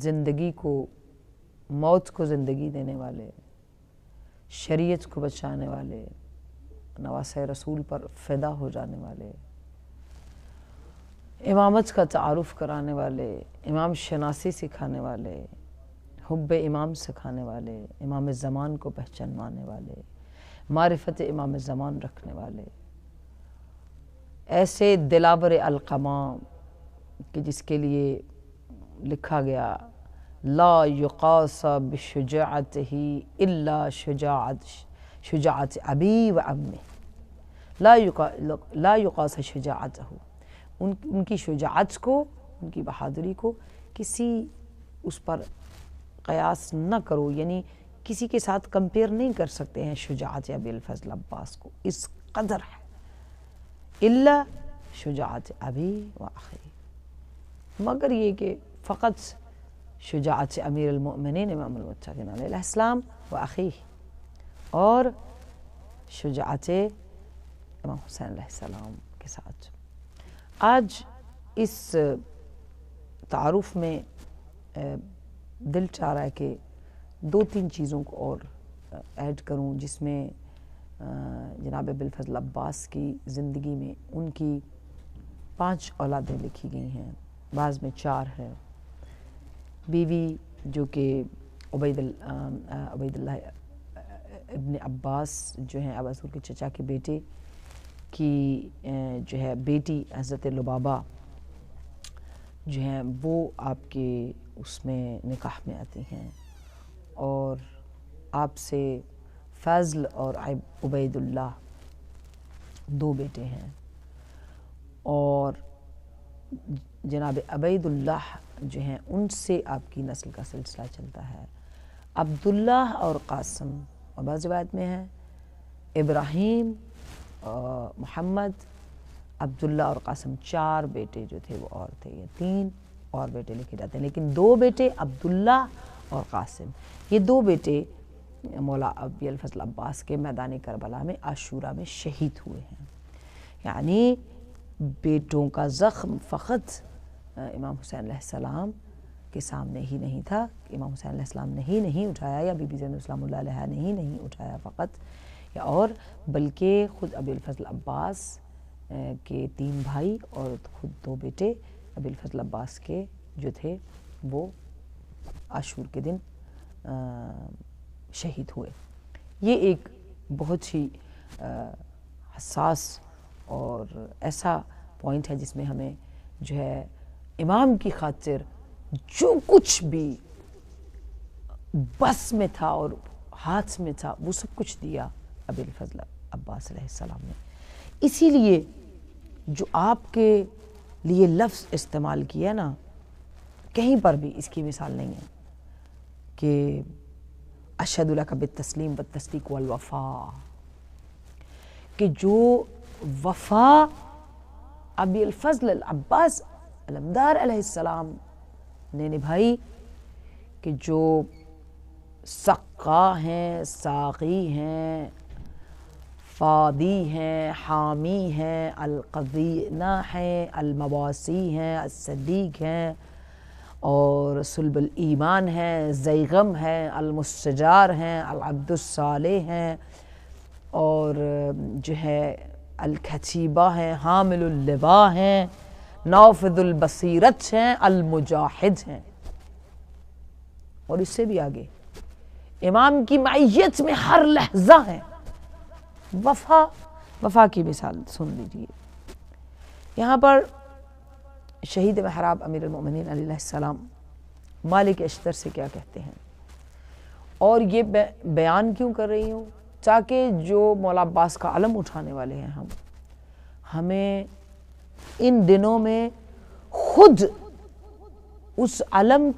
زندگی کو موت کو زندگی دینے والے، شریعت کو بچانے والے، نواسۂ رسول پر فدا ہو جانے والے، امامت کا تعارف کرانے والے، امام شناسی سکھانے والے، حب امام سکھانے والے، امام زمان کو پہچانوانے والے، معرفت امام زمان رکھنے والے، ایسے دلاور القمام کہ جس کے لیے لکھا گیا لا یقاس بشجاعتہ الا شجاعت ابی و امی، لا یقاس شجاعتہ، ان کی شجاعت کو، ان کی بہادری کو کسی اس پر قیاس نہ کرو، یعنی کسی کے ساتھ کمپیئر نہیں کر سکتے ہیں شجاعت ابی الفضل عباس کو، اس قدر ہے الا شجاعت ابی و اخی، مگر یہ کہ فقط شجاعت امیر المؤمنین امام المتقین علیہ السلام و اخیہ، اور شجاعت امام حسین علیہ السلام کے ساتھ۔ آج اس تعارف میں دل چاہ رہا ہے کہ 2-3 چیزوں کو اور ایڈ کروں، جس میں جناب ابی الفضل عباس کی زندگی میں ان کی 5 اولادیں لکھی گئی ہیں، بعض میں 4 ہیں۔ بیوی جو کہ عبید اللہ ابن عباس جو ہیں ابو حضور کے چچا کے بیٹے کی جو ہے بیٹی حضرت لبابہ جو ہیں وہ آپ کے اس میں نکاح میں آتی ہیں، اور آپ سے فضل اور عبید اللہ 2 بیٹے ہیں، اور جناب عبید اللہ جو ہیں ان سے آپ کی نسل کا سلسلہ چلتا ہے۔ عبداللہ اور قاسم، اور بعض روایت میں ہے ابراہیم، محمد، عبداللہ اور قاسم، 4 بیٹے جو تھے وہ اور تھے، یہ 3 اور بیٹے لکھے جاتے ہیں، لیکن 2 بیٹے عبداللہ اور قاسم، یہ 2 بیٹے مولا ابی الفضل عباس کے میدان کربلا میں عاشورہ میں شہید ہوئے ہیں۔ یعنی بیٹوں کا زخم فقط امام حسین علیہ السلام کے سامنے ہی نہیں تھا، امام حسین علیہ السلام نے ہی نہیں اٹھایا، یا بی بی زینب سلام اللہ علیہا نے ہی نہیں اٹھایا فقط، یا اور بلکہ خود ابی الفضل عباس کے 3 بھائی اور خود 2 بیٹے ابی الفضل عباس کے جو تھے وہ عاشور کے دن شہید ہوئے۔ یہ ایک بہت ہی حساس اور ایسا پوائنٹ ہے جس میں ہمیں جو ہے امام کی خاطر جو کچھ بھی بس میں تھا اور ہاتھ میں تھا وہ سب کچھ دیا ابی الفضل عباس علیہ السلام نے۔ اسی لیے جو آپ کے لیے لفظ استعمال کیا نا، کہیں پر بھی اس کی مثال نہیں ہے کہ اشہد لک بالتسلیم والتصدیق والوفاء، کہ جو وفا ابی الفضل العباس علمدار علیہ السلام نے نبھائی، کہ جو سقا ہیں، ساقی ہیں، فادی ہیں، حامی ہیں، القذینہ ہیں، المواسی ہیں، الصدیق ہیں، اور صلب الایمان ہیں، زیغم ہیں، المستجار ہیں، العبد الصالح ہیں، اور جو ہے الکتیبہ ہیں، حامل اللواء ہیں، نافذ البصیرت ہیں، المجاہد ہیں، اور اس سے بھی آگے امام کی معیت میں ہر لحظہ ہیں۔ وفا کی مثال سن لیجیے، یہاں پر شہید محراب امیر المؤمنین علیہ السلام مالک اشتر سے کیا کہتے ہیں، اور یہ بیان کیوں کر رہی ہوں تاکہ جو مولا عباس کا علم اٹھانے والے ہیں ہمیں ان دنوں میں خود اس علم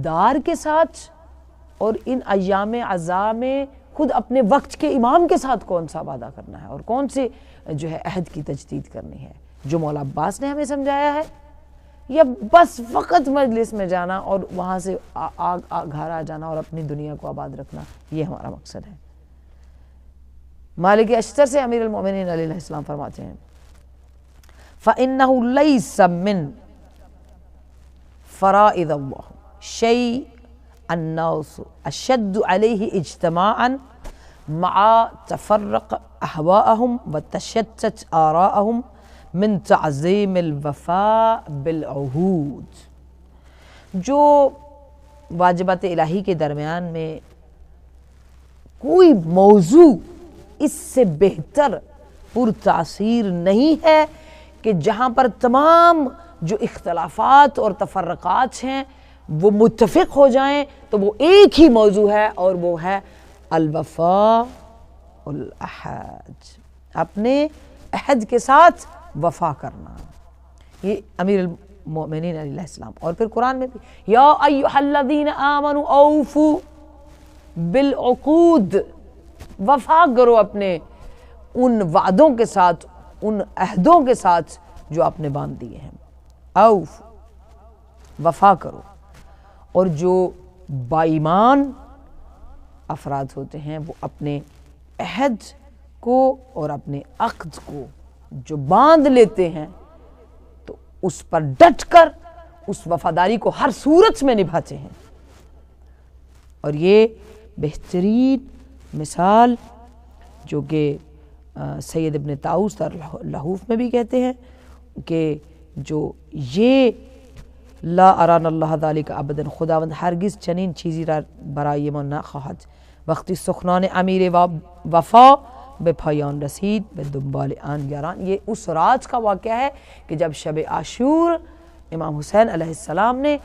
دار کے ساتھ اور ان ایام عزا میں خود اپنے وقت کے امام کے ساتھ کون سا وعدہ کرنا ہے اور کون سے جو ہے عہد کی تجدید کرنی ہے، جو مولا عباس نے ہمیں سمجھایا ہے، یا بس فقط مجلس میں جانا اور وہاں سے گھر آ جانا اور اپنی دنیا کو آباد رکھنا، یہ ہمارا مقصد ہے۔ مالک اشتر سے امیر المؤمنین علیہ السلام فرماتے ہیں فَإِنَّهُ لَيْسَ مِن فَرَائِضِ اللَّهِ، شيء الناس أشد عليه اجتماعا مع تفرق أهواءهم وتشتت آراءهم من تعظيم الوفاء بالعهود. جو واجبات الہی کے درمیان میں کوئی موضوع اس سے بہتر پر تاثیر نہیں ہے کہ جہاں پر تمام جو اختلافات اور تفرقات ہیں وہ متفق ہو جائیں تو وہ ایک ہی موضوع ہے، اور وہ ہے الوفاء والعہد، اپنے عہد کے ساتھ وفا کرنا. یہ امیر المؤمنین علیہ السلام. اور پھر قرآن میں بھی یا ایھا الذین آمنوا اوفوا بالعقود، وفا کرو اپنے ان وعدوں کے ساتھ، ان عہدوں کے ساتھ جو آپ نے باندھ دیے ہیں. اوف، وفا کرو. اور جو با ایمان افراد ہوتے ہیں وہ اپنے عہد کو اور اپنے عقد کو جو باندھ لیتے ہیں تو اس پر ڈٹ کر اس وفاداری کو ہر صورت میں نبھاتے ہیں. اور یہ بہترین مثال جو کہ سید ابن طاؤس لہوف میں بھی کہتے ہیں کہ جو یہ لا اران اللہ ذالک ابدا، خداوند ہرگز چنین چیزی را برای ما نخواهد وقتی سخنان امیر وفا به پایان رسید به دنبال آن یاران. یہ اس رات کا واقعہ ہے کہ جب شب عاشور امام حسین علیہ السلام نے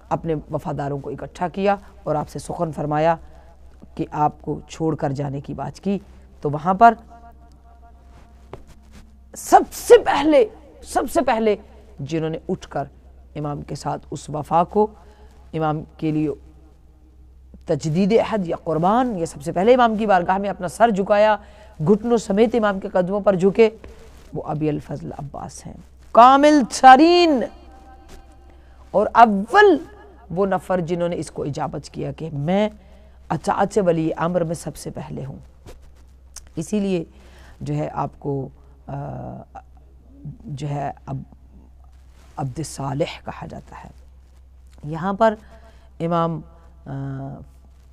اپنے وفاداروں کو اکٹھا کیا اور آپ سے سخن فرمایا کہ آپ کو چھوڑ کر جانے کی بات کی، تو وہاں پر سب سے پہلے جنہوں نے اٹھ کر امام کے ساتھ اس وفا کو، امام کے لیے تجدید عہد یا قربان، یہ سب سے پہلے امام کی بارگاہ میں اپنا سر جھکایا، گھٹنوں سمیت امام کے قدموں پر جھکے، وہ ابی الفضل عباس ہیں. کامل ترین اور اول وہ نفر جنہوں نے اس کو اجابت کیا کہ میں اطاعت ولی امر میں سب سے پہلے ہوں. اسی لیے جو ہے آپ کو جو ہے عبد صالح کہا جاتا ہے. یہاں پر امام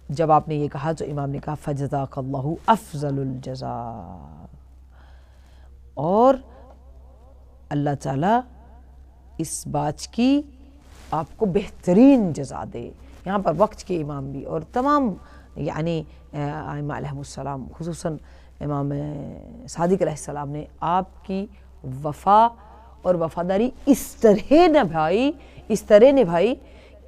جب آپ نے یہ کہا تو امام نے کہا فجزاک اللہ افضل الجزاء، اور اللہ تعالیٰ اس بات کی آپ کو بہترین جزا دے. یہاں پر وقت کے امام بھی اور تمام یعنی ائمہ علیہ السلام، خصوصاً امام صادق علیہ السلام نے آپ کی وفا اور وفاداری اس طرح نبھائی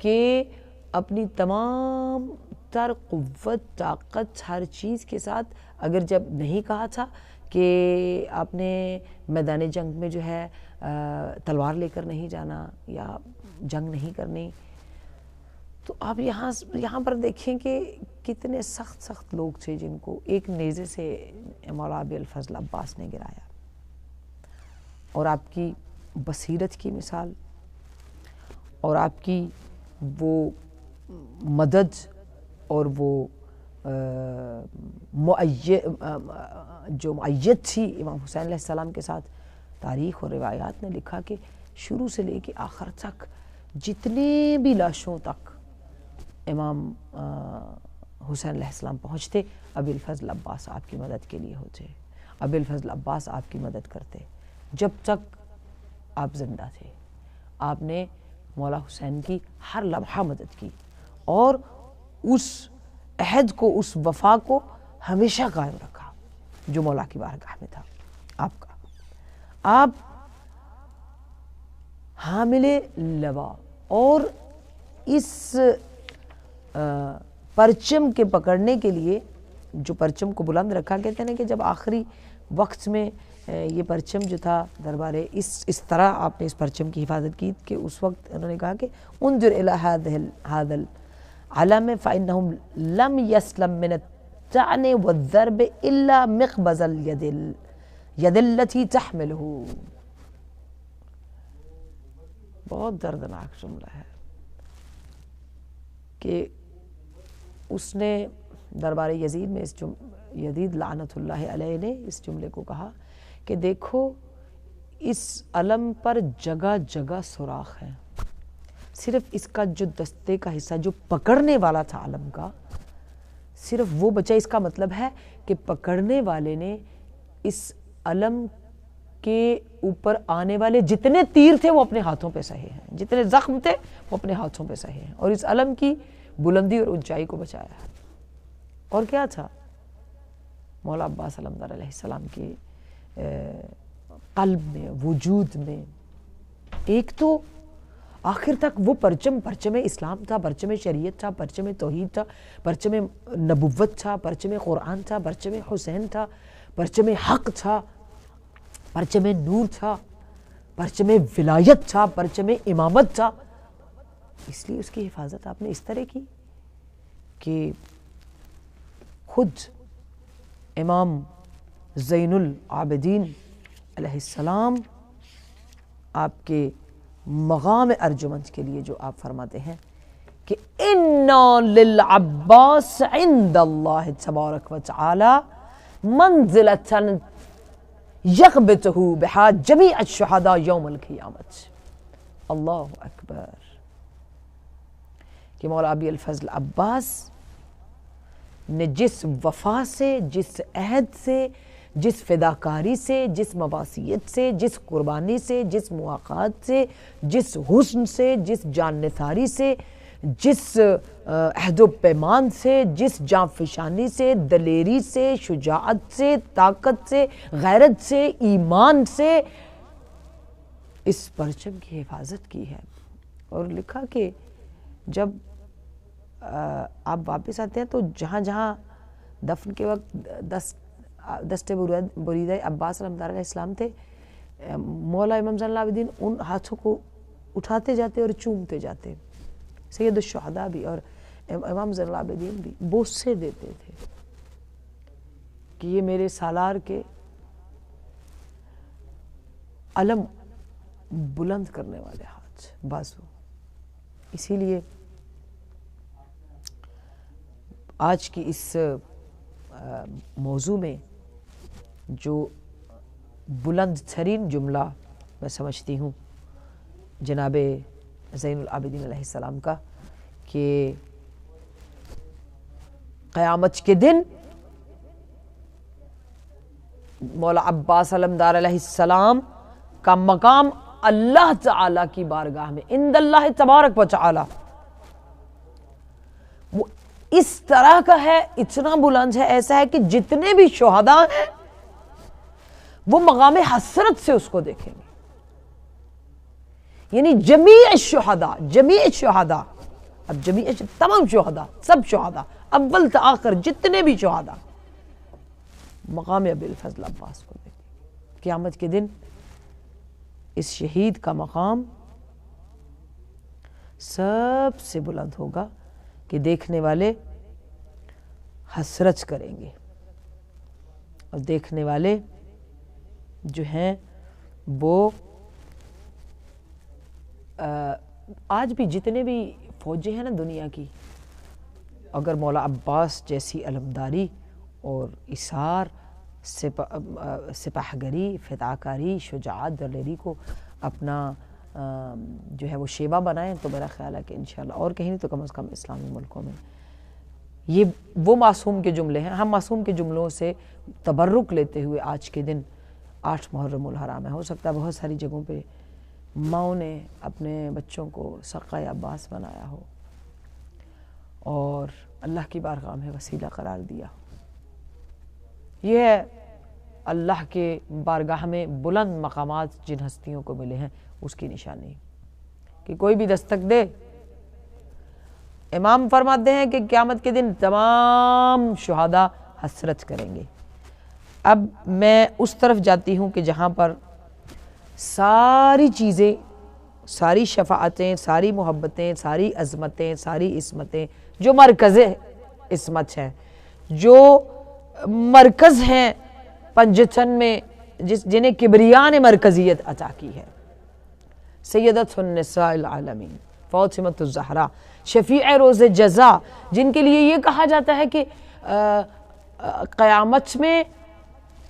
کہ اپنی تمام تر قوت، طاقت، ہر چیز کے ساتھ. اگر جب نہیں کہا تھا کہ آپ نے میدان جنگ میں جو ہے تلوار لے کر نہیں جانا یا جنگ نہیں کرنی، تو آپ یہاں پر دیکھیں کہ کتنے سخت لوگ تھے جن کو ایک نیزے سے مولا ابی الفضل عباس نے گرایا. اور آپ کی بصیرت کی مثال اور آپ کی وہ مدد اور وہ جو معیت تھی امام حسین علیہ السلام کے ساتھ. تاریخ اور روایات نے لکھا کہ شروع سے لے کے آخر تک جتنے بھی لاشوں تک امام حسین علیہ السلام پہنچتے، ابی الفضل عباس آپ کی مدد کے لیے ہوتے، ابی الفضل عباس آپ کی مدد کرتے. جب تک آپ زندہ تھے آپ نے مولا حسین کی ہر لمحہ مدد کی اور اس عہد کو، اس وفا کو ہمیشہ قائم رکھا جو مولا کی بارگاہ میں تھا آپ کا. آپ حامل لوا اور اس پرچم کے پکڑنے کے لیے جو پرچم کو بلند رکھا، کہتے ہیں کہ جب آخری وقت میں یہ پرچم جو تھا دربار اس طرح آپ نے اس پرچم کی حفاظت کی کہ اس وقت انہوں نے کہا کہ انظر الی هذا العلم فانهم لم يسلم من الطعن والضرب الا مقبض اليد التي تحمله. بہت دردناک جملہ ہے کہ اس نے دربار یزید میں یزید لعنت اللہ علیہ نے اس جملے کو کہا کہ دیکھو اس علم پر جگہ جگہ سوراخ ہیں، صرف اس کا جو دستے کا حصہ جو پکڑنے والا تھا علم کا، صرف وہ بچا۔ اس کا مطلب ہے کہ پکڑنے والے نے اس علم کے اوپر آنے والے جتنے تیر تھے وہ اپنے ہاتھوں پہ سہے ہیں، جتنے زخم تھے وہ اپنے ہاتھوں پہ سہے ہیں، اور اس علم کی بلندی اور اونچائی کو بچایا ہے۔ اور کیا تھا مولا عباس علمدار علیہ السلام کے قلب میں، وجود میں؟ ایک تو آخر تک وہ پرچم اسلام تھا، پرچم شریعت تھا، پرچم توحید تھا، پرچم نبوت تھا، پرچم قرآن تھا، پرچم حسین تھا، پرچم حق تھا، پرچم نور تھا، پرچم ولایت تھا، پرچم امامت تھا۔ اس لیے اس کی حفاظت آپ نے اس طرح کی کہ خود امام زین العابدین علیہ السلام آپ کے مقام ارجمند کے لیے جو آپ فرماتے ہیں کہ اِنَّا لِلْعَبَّاسِ عِنْدَ اللَّهِ تبارک و تعالی منزلة يغبطه بها جميع الشهداء یوم القیامت۔ اللہ اکبر۔ کہ مولا ابی الفضل عباس نے جس وفا سے، جس عہد سے، جس فداکاری سے، جس مواصیت سے، جس قربانی سے، جس مواقعات سے، جس حسن سے، جس جان نثاری سے، جس عہد و پیمان سے، جس جانفشانی سے، دلیری سے، شجاعت سے، طاقت سے، غیرت سے، ایمان سے اس پرچم کی حفاظت کی ہے۔ اور لکھا کہ جب آپ واپس آتے ہیں تو جہاں جہاں دفن کے وقت دستے بریدہ عباس علمدار علیہ السلام تھے، مولا امام زین العابدین ان ہاتھوں کو اٹھاتے جاتے اور چومتے جاتے، سید الشہداء بھی اور امام زین العابدین بھی بوسے دیتے تھے کہ یہ میرے سالار کے علم بلند کرنے والے ہاتھ، بازو۔ اسی لیے آج کی اس موضوع میں جو بلند ترین جملہ میں سمجھتی ہوں جناب زین العابدین علیہ السلام کا، کہ قیامت کے دن مولا عباس علمدار علیہ السلام کا مقام اللہ تعالیٰ کی بارگاہ میں عند اللہ تبارک و تعالی وہ اس طرح کا ہے، اتنا بلند ہے، ایسا ہے کہ جتنے بھی شہداء ہیں وہ مقام حسرت سے اس کو دیکھیں گے۔ یعنی جمیع الشہداء، اب تمام شہداء، سب شہداء اول تا آخر جتنے بھی شہداء مقام ابی الفضل عباس کو دیکھیں گے۔ قیامت کے دن اس شہید کا مقام سب سے بلند ہوگا کہ دیکھنے والے حسرت کریں گے، اور دیکھنے والے جو ہیں وہ آج بھی جتنے بھی فوجیں ہیں نا دنیا کی، اگر مولا عباس جیسی علمداری اور اثار، سپاہگری، فداکاری، شجاعت، دلیری کو اپنا جو ہے وہ شیوا بنائیں، تو میرا خیال ہے کہ انشاءاللہ اور کہیں نہیں تو کم از کم اسلامی ملکوں میں یہ وہ معصوم کے جملے ہیں۔ ہم معصوم کے جملوں سے تبرک لیتے ہوئے آج کے دن 8 محرم الحرام ہے، ہو سکتا ہے بہت ساری جگہوں پہ ماؤں نے اپنے بچوں کو سقائے عباس بنایا ہو اور اللہ کی بارگاہ میں وسیلہ قرار دیا ہو۔ یہ ہے اللہ کے بارگاہ میں بلند مقامات جن ہستیوں کو ملے ہیں، اس کی نشانی کہ کوئی بھی دستک دے۔ امام فرماتے ہیں کہ قیامت کے دن تمام شہداء حسرت کریں گے۔ اب میں اس طرف جاتی ہوں کہ جہاں پر ساری چیزیں، ساری شفاعتیں، ساری محبتیں، ساری عظمتیں، ساری عصمتیں جو مرکز عصمت ہیں، جو مرکز ہیں پنجتن میں، جنہیں کبریا نے مرکزیت عطا کی ہے، سیدۃ النساء العالمین فاطمۃ الزہرا، شفیع روز جزا، جن کے لیے یہ کہا جاتا ہے کہ قیامت میں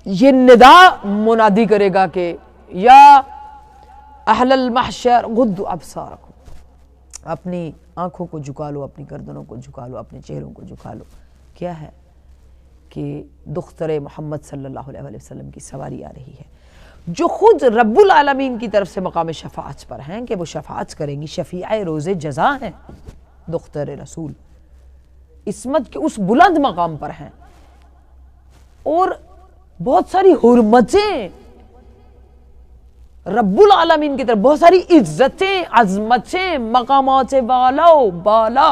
یہ ندا منادی کرے گا کہ یا اہل المحشر غضوا ابصارکم، اپنی آنکھوں کو جھکا لو، اپنی گردنوں کو جھکا لو، اپنے چہروں کو جھکا لو. کیا ہے کہ دختر محمد صلی اللہ علیہ وآلہ وسلم کی سواری آ رہی ہے، جو خود رب العالمین کی طرف سے مقام شفاعت پر ہیں کہ وہ شفاعت کریں گی، شفیع روز جزا ہیں. دختر رسول عصمت کے اس بلند مقام پر ہیں، اور بہت ساری حرمتیں رب العالمین کی طرف، بہت ساری عزتیں، عظمتیں، مقامات بالا،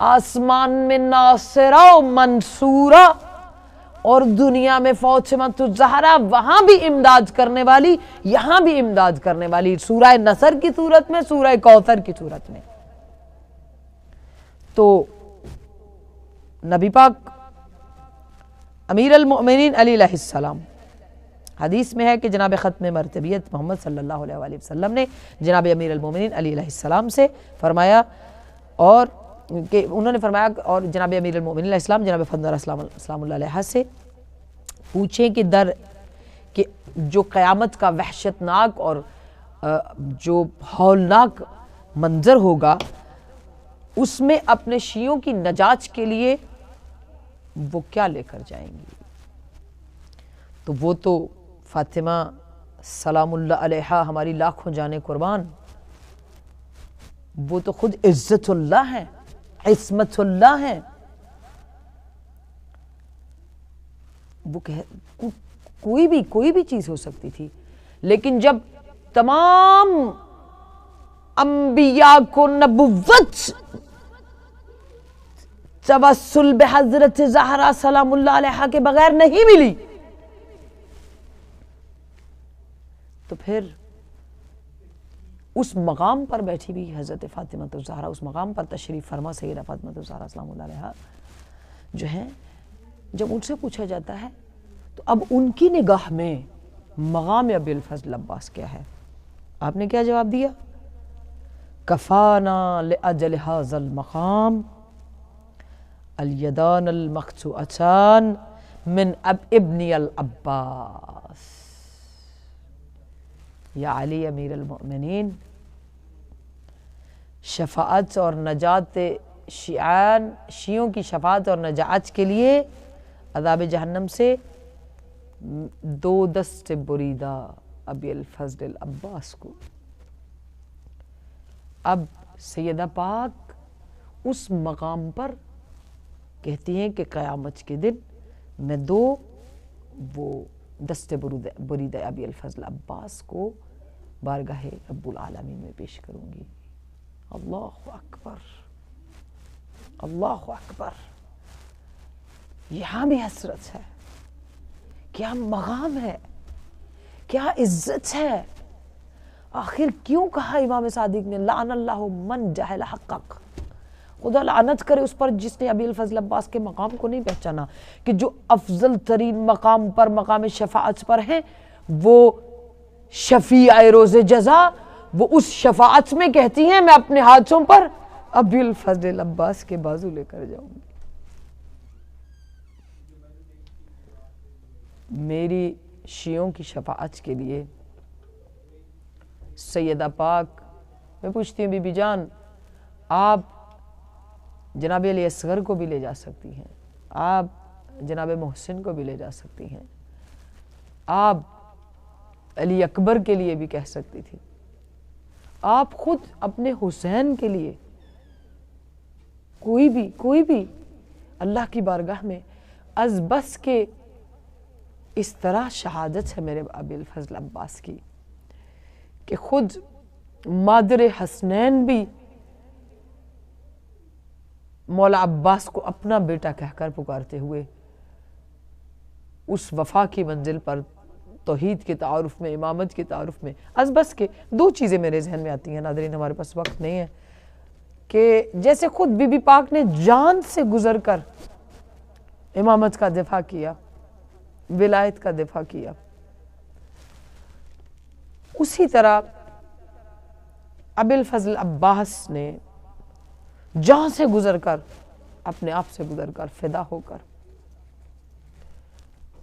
آسمان میں ناصرہ و منصورہ، اور دنیا میں فاطمۃ الزہرا، وہاں بھی امداد کرنے والی، یہاں بھی امداد کرنے والی، سورہ نصر کی صورت میں، سورہ کوثر کی صورت میں. تو نبی پاک امیر المؤمنین علی علیہ السلام، حدیث میں ہے کہ جناب ختم مرتبیت محمد صلی اللہ علیہ وآلہ وسلم نے جناب امیر المؤمنین علی علیہ السلام سے فرمایا، اور کہ انہوں نے فرمایا، اور جناب امیر المؤمنین علیہ السلام جناب فاطمہ سلام اللہ علیہ سے پوچھیں کہ جو قیامت کا وحشتناک اور جو ہولناک منظر ہوگا، اس میں اپنے شیعوں کی نجات کے لیے وہ کیا لے کر جائیں گی؟ تو وہ تو فاطمہ سلام اللہ علیہا، ہماری لاکھوں جانیں قربان، وہ تو خود عزت اللہ ہیں، عصمت اللہ ہیں. وہ کوئی بھی چیز ہو سکتی تھی، لیکن جب تمام انبیاء کو نبوت توسل بحضرت زہرا سلام اللہ علیہا کے بغیر نہیں ملی، تو پھر اس مقام پر بیٹھی بھی حضرت فاطمہ الزہرا، اس مقام پر تشریف فرما سیدہ فاطمہ الزہرا سلام اللہ علیہا جو ہیں، جب ان سے پوچھا جاتا ہے تو اب ان کی نگاہ میں مقام ابی الفضل عباس کیا ہے؟ آپ نے کیا جواب دیا؟ کفانا لأجل هذا المقام الیدان المقطوعتان من ابنی العباس. یا علی امیر المؤمنین، شفاعت اور نجات شیعوں کی شفاعت اور نجات کے لیے عذاب جہنم سے 2 دست بریدہ ابی الفضل العباس کو. اب سیدہ پاک اس مقام پر کہتی ہیں کہ قیامت کے دن میں 2 وہ دست بریدہ ابی الفضل عباس کو بارگاہ رب العالمین میں پیش کروں گی. اللہ اکبر، اللہ اکبر. یہاں بھی حسرت ہے، کیا مقام ہے، کیا عزت ہے. آخر کیوں کہا امام صادق نے لعن اللہ من جہل حقق، خدا لعنت کرے اس پر جس نے ابی الفضل عباس کے مقام کو نہیں پہچانا، کہ جو افضل ترین مقام پر، مقام شفاعت پر ہیں، وہ شفیع روز جزا، وہ اس شفاعت میں کہتی ہیں میں اپنے ہاتھوں پر ابی الفضل عباس کے بازو لے کر جاؤں گی. میری شیعوں کی شفاعت کے لیے سیدہ پاک، میں پوچھتی ہوں بی بی جان، آپ جناب علی اصغر کو بھی لے جا سکتی ہیں، آپ جناب محسن کو بھی لے جا سکتی ہیں، آپ علی اکبر کے لیے بھی کہہ سکتی تھی، آپ خود اپنے حسین کے لیے، کوئی بھی اللہ کی بارگاہ میں از بس کے اس طرح شہادت ہے میرے ابی الفضل عباس کی کہ خود مادر حسنین بھی مولا عباس کو اپنا بیٹا کہہ کر پکارتے ہوئے اس وفا کی منزل پر، توحید کے تعارف میں، امامت کے تعارف میں، از بس کے 2 چیزیں میرے ذہن میں آتی ہیں. ناظرین ہمارے پاس وقت نہیں ہے، کہ جیسے خود بی بی پاک نے جان سے گزر کر امامت کا دفاع کیا، ولایت کا دفاع کیا، اسی طرح ابی الفضل عباس نے جان سے گزر کر، اپنے آپ سے گزر کر، فدا ہو کر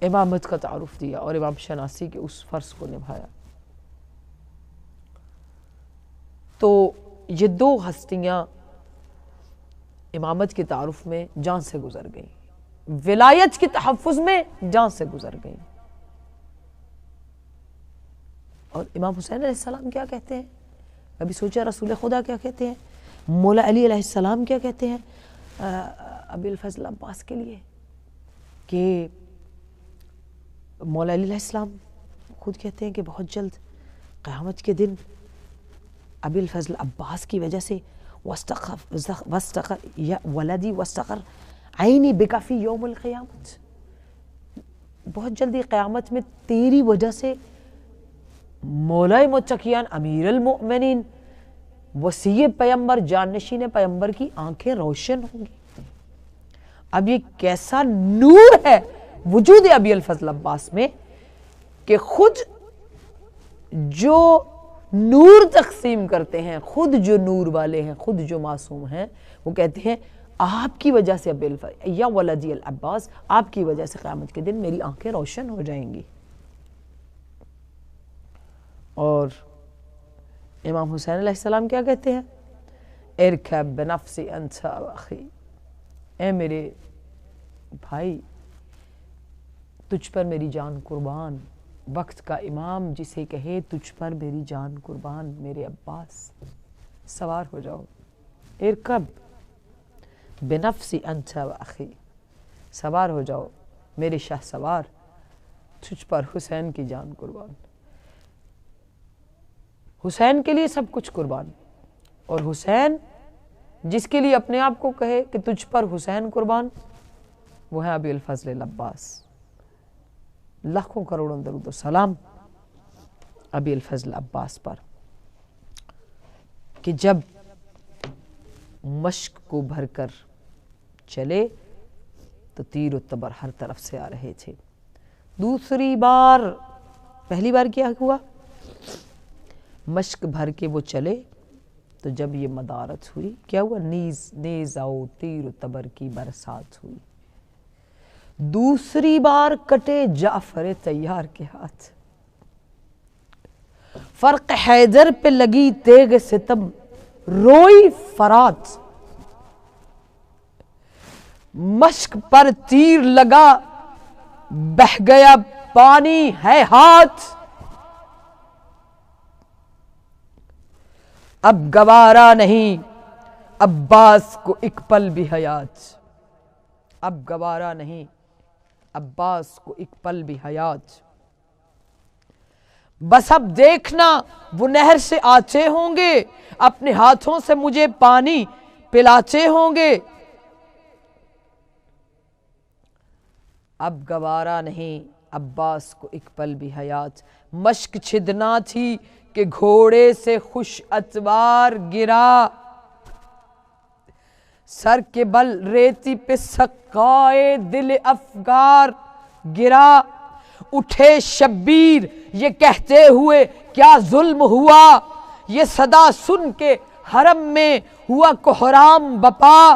امامت کا تعارف دیا اور امام شناسی کے اس فرض کو نبھایا. تو یہ دو ہستیاں امامت کے تعارف میں جان سے گزر گئیں، ولایت کے تحفظ میں جان سے گزر گئیں۔ اور امام حسین علیہ السلام کیا کہتے ہیں؟ کبھی سوچا رسول خدا کیا کہتے ہیں؟ مولا علی علیہ السلام کیا کہتے ہیں ابی الفضل عباس کے لیے؟ کہ مولا علی علیہ السلام خود کہتے ہیں کہ بہت جلد قیامت کے دن ابی الفضل عباس کی وجہ سے وَاسْتَقَرْ یا ولدی وَاسْتَقَرْ عَيْنِي بِكَ فِي یوم القیامت، بہت جلدی قیامت میں تیری وجہ سے مولا متقیان امیر المؤمنین وصی پیمبر جانشین پیمبر کی آنکھیں روشن ہوں گی۔ اب یہ کیسا نور ہے وجود ابی الفضل عباس میں کہ خود جو نور تقسیم کرتے ہیں، خود جو نور والے ہیں، خود جو معصوم ہیں، وہ کہتے ہیں آپ کی وجہ سے ابی الفضل یا ولدی العباس، آپ کی وجہ سے قیامت کے دن میری آنکھیں روشن ہو جائیں گی۔ اور امام حسین علیہ السلام کیا کہتے ہیں؟ ارکب بنفسی انت اخی، اے میرے بھائی تجھ پر میری جان قربان، وقت کا امام جسے کہے تجھ پر میری جان قربان، میرے عباس سوار ہو جاؤ۔ ارکب بنفسی انت اخی، سوار ہو جاؤ میرے شاہ سوار، تجھ پر حسین کی جان قربان۔ حسین کے لیے سب کچھ قربان، اور حسین جس کے لیے اپنے آپ کو کہے کہ تجھ پر حسین قربان، وہ ہے ابی الفضل العباس۔ لاکھوں کروڑوں درود و سلام ابی الفضل عباس پر، کہ جب مشق کو بھر کر چلے تو تیر و تبر ہر طرف سے آ رہے تھے۔ دوسری بار، پہلی بار کیا ہوا؟ مشق بھر کے وہ چلے تو جب یہ مدارت ہوئی، کیا ہوا؟ نیز آؤ تیر و تبر کی برسات ہوئی۔ دوسری بار کٹے جعفر طیار کے ہاتھ، فرق حیدر پہ لگی تیغ ستم، روئی فرات۔ مشق پر تیر لگا بہہ گیا پانی ہے ہاتھ، اب گوارا نہیں عباس کو ایک پل بھی حیات، اب گوارا نہیں عباس کو ایک پل بھی حیات۔ بس اب دیکھنا وہ نہر سے آتے ہوں گے، اپنے ہاتھوں سے مجھے پانی پلاتے ہوں گے، اب گوارا نہیں عباس کو ایک پل بھی حیات۔ مشق چھدنا تھی کہ گھوڑے سے خوش اتوار گرا، سر کے بل ریتی پہ سقائے دل افگار گرا۔ اٹھے شبیر یہ کہتے ہوئے کیا ظلم ہوا، یہ صدا سن کے حرم میں ہوا کوہرام بپا۔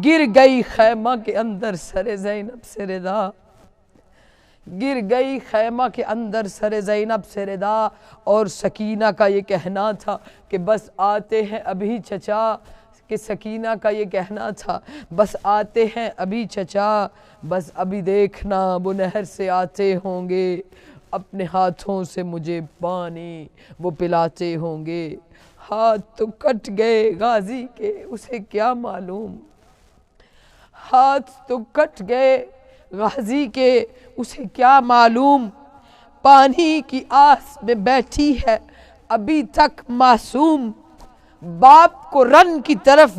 گر گئی خیمہ کے اندر سر زینب سے ردا، گر گئی خیمہ کے اندر سر زینب سے ردا۔ اور سکینہ کا یہ کہنا تھا کہ بس آتے ہیں ابھی چچا، کہ سکینہ کا یہ کہنا تھا بس آتے ہیں ابھی چچا، بس ابھی دیکھنا وہ نہر سے آتے ہوں گے، اپنے ہاتھوں سے مجھے پانی وہ پلاتے ہوں گے۔ ہاتھ تو کٹ گئے غازی کے اسے کیا معلوم، ہاتھ تو کٹ گئے غازی کے اسے کیا معلوم، پانی کی آس میں بیٹھی ہے ابھی تک معصوم۔ باپ کو رن کی طرف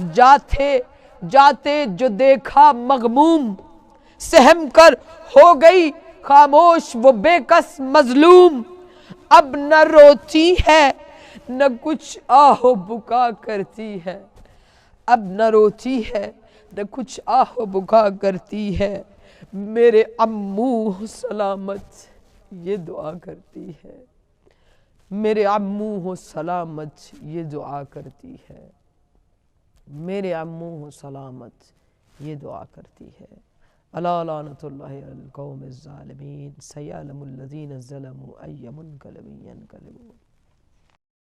جاتے جو دیکھا مغموم، سہم کر ہو گئی خاموش وہ بے کس مظلوم۔ اب نہ روتی ہے نہ کچھ آہ و بکا کرتی ہے، اب نہ روتی ہے نہ کچھ آہ و بکا کرتی ہے، میرے عمو سلامت یہ دعا کرتی ہے، میرے عمو سلامت یہ دعا کرتی ہے، میرے عمو سلامت یہ دعا کرتی ہے۔ الا لعنۃ اللہ علی القوم الظالمین، سیعلم الذین ظلموا ای منقلب ینقلبون۔